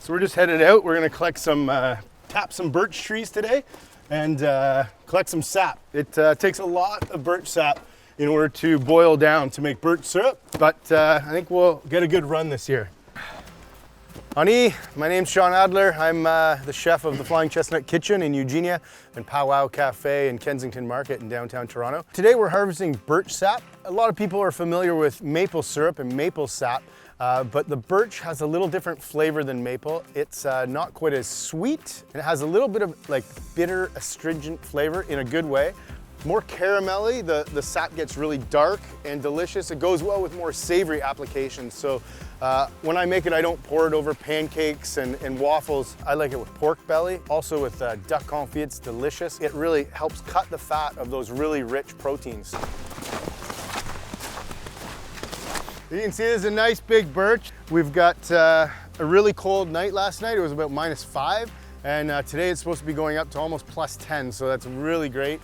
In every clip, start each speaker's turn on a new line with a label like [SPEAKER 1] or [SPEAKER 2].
[SPEAKER 1] So we're just headed out. We're gonna collect some, tap some birch trees today and collect some sap. It takes a lot of birch sap in order to boil down to make birch syrup, but I think we'll get a good run this year. Ani, my name's Shawn Adler. I'm the chef of the Flying Chestnut Kitchen in Eugenia and Powwow Cafe in Kensington Market in downtown Toronto. Today we're harvesting birch sap. A lot of people are familiar with maple syrup and maple sap, but the birch has a little different flavor than maple. It's not quite as sweet, and it has a little bit of like bitter, astringent flavor in a good way. More caramelly, the sap gets really dark and delicious. It goes well with more savory applications. So when I make it, I don't pour it over pancakes and waffles. I like it with pork belly, also with duck confit. It's delicious. It really helps cut the fat of those really rich proteins. You can see there's a nice big birch. We've got a really cold night last night. It was about -5, and today it's supposed to be going up to almost +10, so that's really great.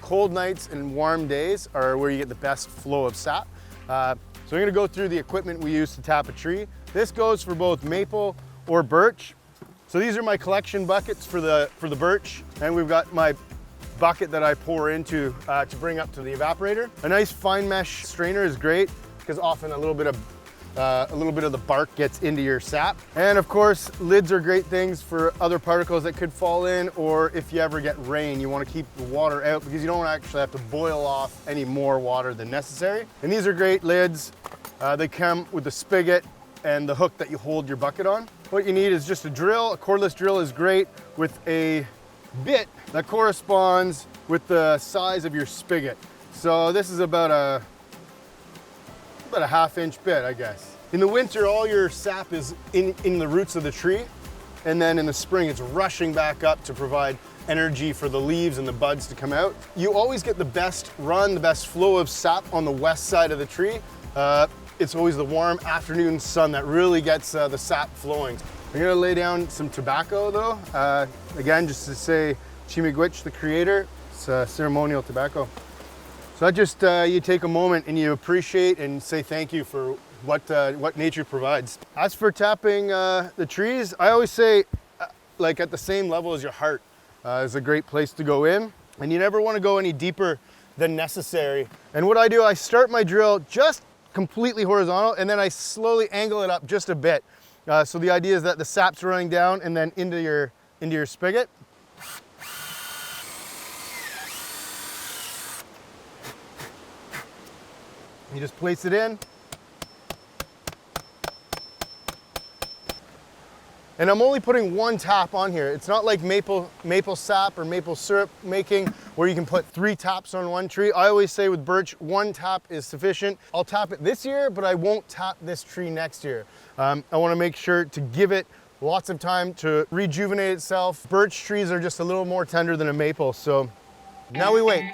[SPEAKER 1] Cold nights and warm days are where you get the best flow of sap. So we're gonna go through the equipment we use to tap a tree. This goes for both maple or birch. So these are my collection buckets for the birch, and we've got my bucket that I pour into to bring up to the evaporator. A nice fine mesh strainer is great because often a little bit of the bark gets into your sap. And of course, lids are great things for other particles that could fall in, or if you ever get rain, you want to keep the water out because you don't actually have to boil off any more water than necessary. And these are great lids. They come with the spigot and the hook that you hold your bucket on. What you need is just a drill. A cordless drill is great with a bit that corresponds with the size of your spigot. So this is about a 1/2-inch bit, I guess. In the winter, all your sap is in the roots of the tree, and then in the spring, it's rushing back up to provide energy for the leaves and the buds to come out. You always get the best run, the best flow of sap on the west side of the tree. It's always the warm afternoon sun that really gets the sap flowing. I'm gonna lay down some tobacco though. Again, just to say Chimigwich, the creator, it's ceremonial tobacco. So that just, you take a moment and you appreciate and say thank you for what nature provides. As for tapping the trees, I always say like at the same level as your heart is a great place to go in. And you never want to go any deeper than necessary. And what I do, I start my drill just completely horizontal and then I slowly angle it up just a bit. So the idea is that the sap's running down and then into your spigot. You just place it in. And I'm only putting one tap on here. It's not like maple sap or maple syrup making where you can put 3 taps on one tree. I always say with birch, 1 tap is sufficient. I'll tap it this year, but I won't tap this tree next year. I wanna make sure to give it lots of time to rejuvenate itself. Birch trees are just a little more tender than a maple, so now we wait.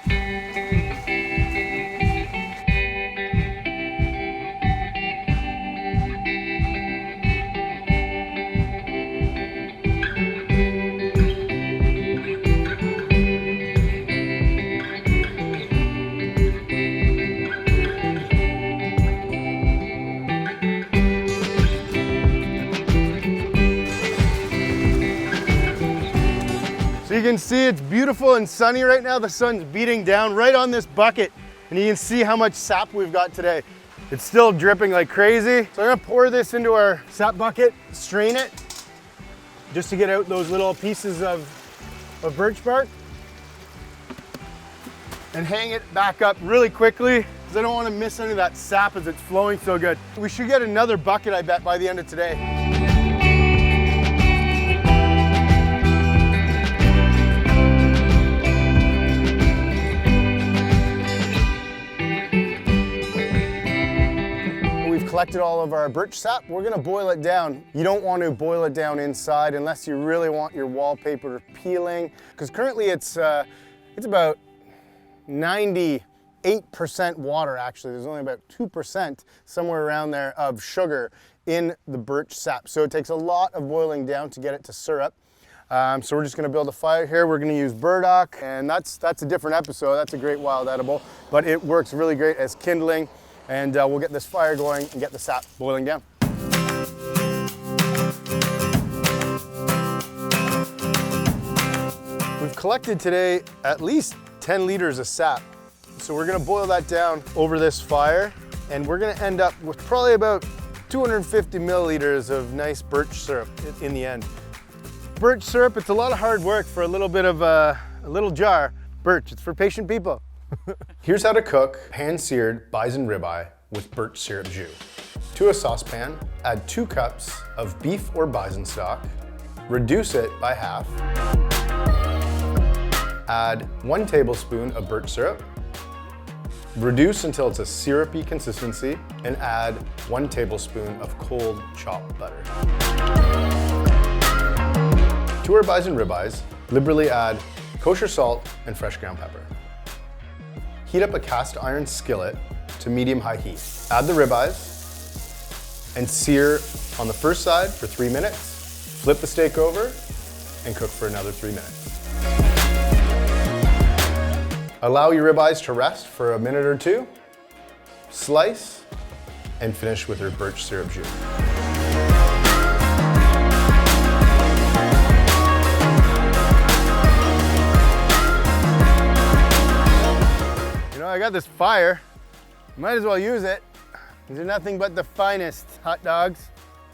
[SPEAKER 1] So you can see it's beautiful and sunny right now. The sun's beating down right on this bucket, and you can see how much sap we've got today. It's still dripping like crazy. So I'm gonna pour this into our sap bucket, strain it, just to get out those little pieces of birch bark, and hang it back up really quickly because I don't want to miss any of that sap as it's flowing so good. We should get another bucket, I bet, by the end of today. Collected all of our birch sap. We're gonna boil it down. You don't want to boil it down inside unless you really want your wallpaper peeling, because currently it's about 98% water actually. There's only about 2%, somewhere around there, of sugar in the birch sap. So it takes a lot of boiling down to get it to syrup. So we're just gonna build a fire here. We're gonna use burdock, and that's a different episode. That's a great wild edible, but it works really great as kindling. And we'll get this fire going and get the sap boiling down. collected today at least 10 liters of sap. So we're gonna boil that down over this fire, and we're gonna end up with probably about 250 milliliters of nice birch syrup in the end. Birch syrup, it's a lot of hard work for a little bit of a little jar. Birch, it's for patient people. Here's how to cook pan-seared bison ribeye with birch syrup jus. To a saucepan, add 2 cups of beef or bison stock, reduce it by half, add 1 tablespoon of birch syrup, reduce until it's a syrupy consistency, and add 1 tablespoon of cold chopped butter. To our bison ribeyes, liberally add kosher salt and fresh ground pepper. Heat up a cast iron skillet to medium-high heat. Add the ribeyes and sear on the first side for 3 minutes. Flip the steak over and cook for another 3 minutes. Allow your ribeyes to rest for a minute or 2, slice, and finish with your birch syrup jus. You know, I got this fire, might as well use it. These are nothing but the finest hot dogs.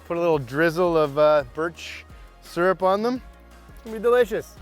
[SPEAKER 1] Put a little drizzle of birch syrup on them. It's gonna be delicious.